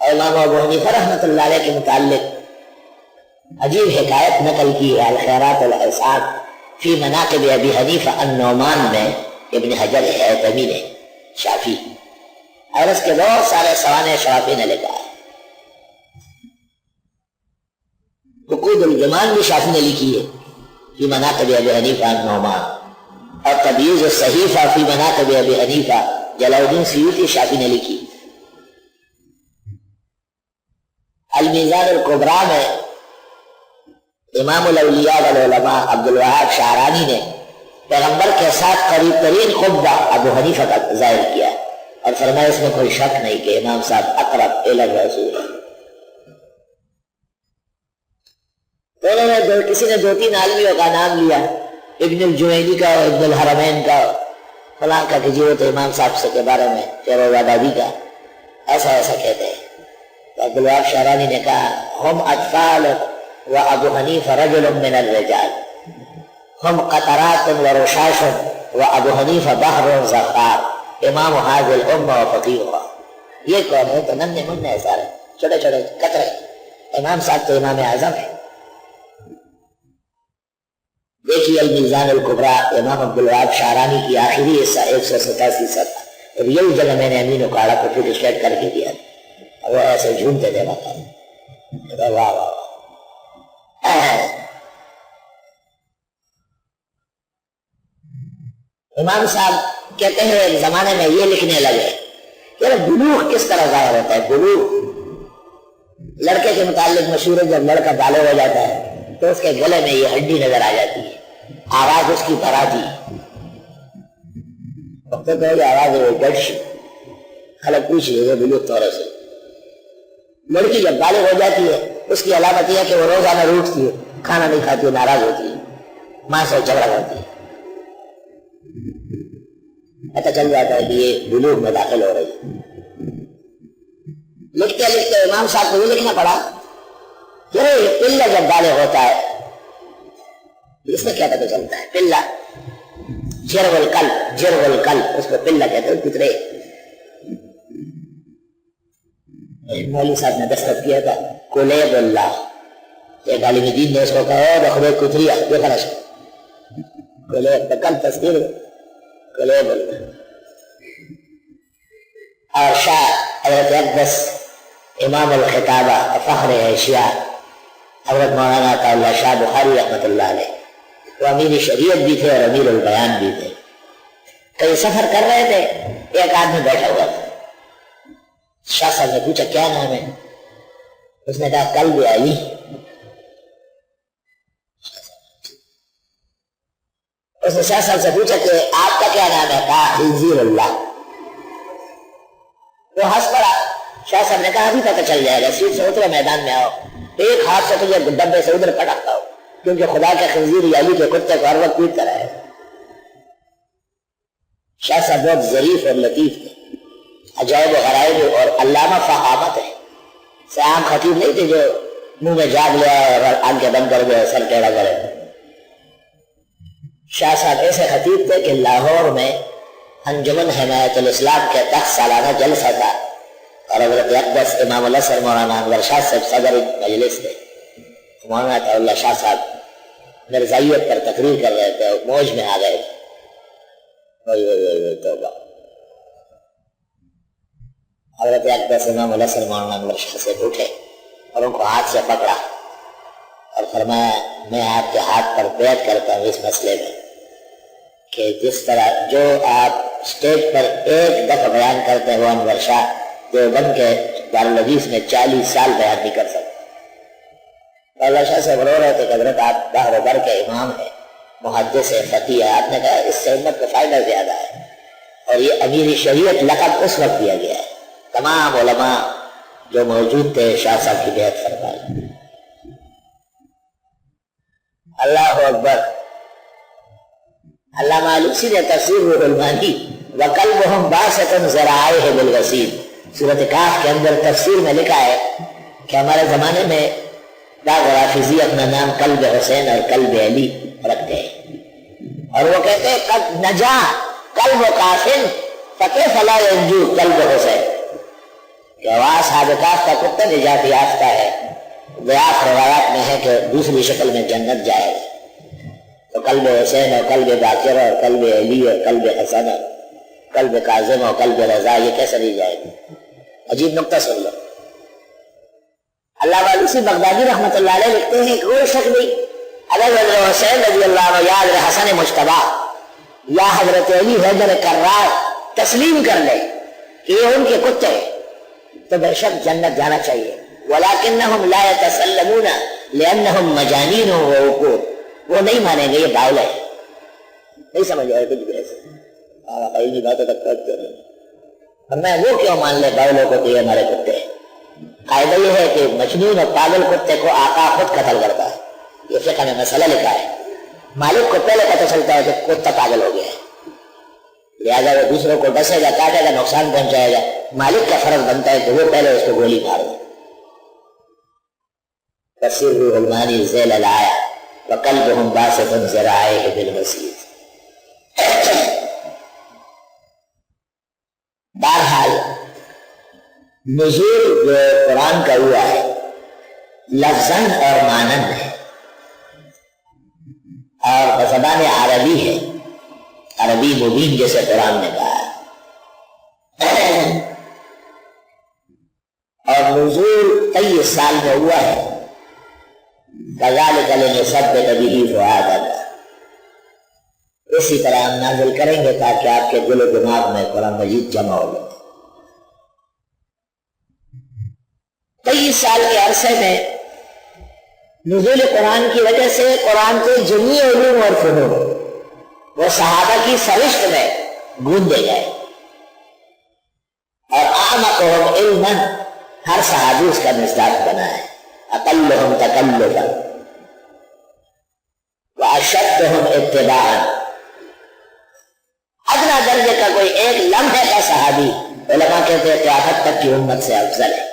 اور امام ابو حنیفہ رحمۃ اللہ علیہ کے متعلق عجیب حکایت نقل کی ہے الخیرات والاحسان فی مناقب ابی حنیفہ النعمان میں ابن حجر حیثمی نے شافی اور اس کے بہت سارے سوانح شافی نے لکھا ہے. عقود الجمان بھی شافی نے لکھی ہے فی مناقب ابی حنیفہ النعمان, اور تبییض الصحیفہ فی مناقب ابی حنیفہ جلال الدین سیوطی شافی نے لکھی. المیزان الکبریٰ میں امام الاولیاء والعلماء عبد الوہاب شعرانی نے پیغمبر کے ساتھ قریب ترین خطبہ ابو حنیفہ کا ظاہر کیا اور فرمایا اس میں کوئی شک نہیں کہ امام صاحب اقرب الی الرسول. دونوں نے کسی نے 2-3 عالمیوں کا نام لیا, ابن الجوینی کا اور ابن الحرمین کا, فلاں کا کہ جی وہ تو امام صاحب سے کے بارے میں چروادادی کا ایسا ایسا کہتے ہیں. تو عبد الوہاب شعرانی نے کہا ہم اطفال و ابو حنیفہ رجل من الرجال, ہم قطرات و رشاش و ابو حنیفہ بحر زخار, امام هذه الامہ و فقیہا. یہ کون ہے؟ تو ننھے منھے سارے چھوٹے چھوٹے قطرے, امام صاحب تو امام اعظم ہے. دیکھیے المیزان الکبریٰ امام عبد الوہاب شعرانی کی آخری حصہ 187 صفحہ. اور یہی جگہ میں نے امین اکاڑا کو پھر اسٹیٹ کر کے دیا, وہ ایسے جھومتے تھے واہ واہ واہ. امام صاحب کہتے ہیں ایک زمانے میں یہ لکھنے لگے کہ بلوغ کس طرح ظاہر ہوتا ہے. بلوغ لڑکے کے متعلق مشہور ہے, جب لڑکا بالغ ہو جاتا ہے تو اس کے گلے میں یہ ہڈی نظر آ جاتی ہے, آواز اس کی پراتی, وقت تو یہ آواز گڑش خلق پوچھ لیے بلوغ طور سے. لڑکی جب بالغ ہو جاتی ہے اس کی علامت یہ ہے کہ وہ روزانہ روٹتی ہے, کھانا نہیں کھاتی ہے, ناراض ہوتی ہے, ماں سے جھگڑا کرتی ہے. پتہ چل جاتا ہے کہ یہ بلوغ میں داخل ہو رہی ہے. لکھتے لکھتے امام صاحب کو یہ لکھنا پڑا کہ پلہ جب بالغ ہوتا ہے اس میں کیا پتہ چلتا ہے. پلہ جرو القلب اس کو پلہ کہتے ہیں, کترے. مولوی صاحب نے دستخط کیا تھا کلیب اللہ, ایک عالم دین نے اس کو کہا بخرے کتری دیکھا نا کلیب کل تصویر کلیب اللہ. اور شاہ حضرت اقدس امام الخطابہ فخر اشیاء حضرت مولانا تعالی شاہ بخاری رحمۃ اللہ علیہ, وہ امیر شریعت بھی تھے اور امیر البیان بھی تھے. کہیں سفر کر رہے تھے, ایک آدمی بیٹھا ہوا تھا. شاہ صاحب نے پوچھا کیا نام ہے؟ اس نے کہا قلب علی. اس نے شاہ صاحب سے پوچھا کہ آپ کا کیا نام ہے؟ کہا خنزیر اللہ. وہ ہنس پڑا. شاہ صاحب نے کہا ابھی پتہ چل جائے گا, سیٹ سے اترو, میدان میں آؤ, ایک ہاتھ سے تجھے ڈبے سے ادھر پٹکتا ہو, کیونکہ خدا کے خنزیر علی کے کتے کو ہر وقت پیٹتا رہے. شاہ صاحب بہت ظریف اور لطیف تھے, عجائب و غرائب اور علامہ فہامت ہے. عام خطیب نہیں تھے جو منہ میں جاگ لیا اور آنکھیں بند کر دے سر ٹیڑھا کرے. شاہ صاحب ایسے خطیب تھے کہ لاہور میں انجمن حمایت الاسلام کے 10 سالانہ جلسہ تھا, اور حضرت اقدس امام الاسر مولانا انور شاہ صاحب صدر مجلس تھے. مولانا تعالی شاہ صاحب مرزائیت پر تقریر کر رہے تھے, موج میں آ گئے. حضرت اقدس امام الاسر مولانا انور شاہ سے اٹھے اور ان کو ہاتھ سے پکڑا اور فرمایا میں آپ کے ہاتھ پر بیعت کرتا ہوں اس مسئلے میں کہ جس طرح جو آپ اسٹیج پر ایک دفعہ بیان کرتے ہیں وہ انور شاہ دیوبند کے دارالحدیث میں 40 سال بیان نہیں کر سکتے. اللہ شاہ سے رو رہے تھے کہ حضرت آپ بحر بر کے امام ہیں, محدث ہے, فقیہ ہے. آپ نے کہا اس سے امت کو فائدہ زیادہ ہے, اور یہ امیر شریعت لقب اس وقت دیا گیا ہے. تمام علماء جو موجود تھے شاہ صاحب کی بیعت فرمائی. اللہ اکبر. علامہ علوسی نے تفسیر روح المانی وقلبہم باسط ذرائعہ بالوسیل سورۃ کاف کے اندر تفسیر میں لکھا ہے کہ ہمارے زمانے میں بعض رافضی اپنا نام قلب حسین اور قلب علی رکھتے ہیں, اور وہ کہتے ہیں قد نجا قلب قاسم فکیف لا ینجو قلب حسین, کہ آواز حادثات کا کتا نجات یافتہ ہے، ضعاف روایات میں ہے کہ دوسری شکل میں جنت جائے گا، تو قلب حسین اور قلب باقر اور قلب علی اور قلب حسن اور قلب کاظم اور قلب رضا یہ کیسے نہیں جائے گا؟ عجیب نقطہ سن لو۔ اللہ والی سی بغدادی رحمۃ اللہ علیہ لکھتے ہیں کہ کوئی شک نہیں اگر حضرت حسین رضی اللہ عنہ یا حضرت حسن مجتبی یا حضرت علی حیدر کرار تسلیم کر لے کہ یہ ان کے کتے تو بے شک جنت جانا چاہیے، ولیکنہم لا یتسلمون لانہم مجانین وعقول، وہ نہیں مانیں گے، یہ باول ہے، نہیں سمجھ آئے کچھ بھی ایسے باتیں تک کرتے ہیں۔ اور میں وہ کیوں مان لے باولوں کو کہ یہ ہمارے کتے ہیں؟ قاعدہ یہ ہے کہ مجنون اور پاگل کتے کو آقا خود قتل کرتا ہے، یہ فقہ میں مسئلہ لکھا ہے، مالک کو پہلے پتہ چلتا ہے کہ کتا پاگل ہو گیا ہے، لہٰذا وہ دوسروں کو ڈسے گا، کاٹے گا، نقصان پہنچائے گا، مالک کا فرض بنتا ہے کہ وہ پہلے اس کو گولی مار دے۔ کثیر المانی ذیل الآیا وقلبہم باسط ذرائعہ بالوسیط۔ بہرحال نزول جو قرآن کا ہوا ہے لفظاً اور مانند ہے اور بزبان عربی ہے، عربی مبین جیسے قرآن نے کہا ہے، اور نزول 23 سال میں ہوا ہے۔ کذالک لنثبت بہ فؤادک، اسی طرح ہم نازل کریں گے تاکہ آپ کے دل و دماغ میں قرآن مجید جمع ہو جائے۔ 23 سال کے عرصے میں نزول قرآن کی وجہ سے قرآن کے جمیع علوم اور فنون وہ صحابہ کی سرشت میں گونجے گئے، اور اعمقہم علما، ہر صحابی اس کا مصداق بنا ہے، اقلہم تکلفا واشدہم اتباعا، ادنا درجے کا کوئی ایک لمحے کا صحابی علماء کہتے ہیں قیامت تک کی امت سے افضل ہے۔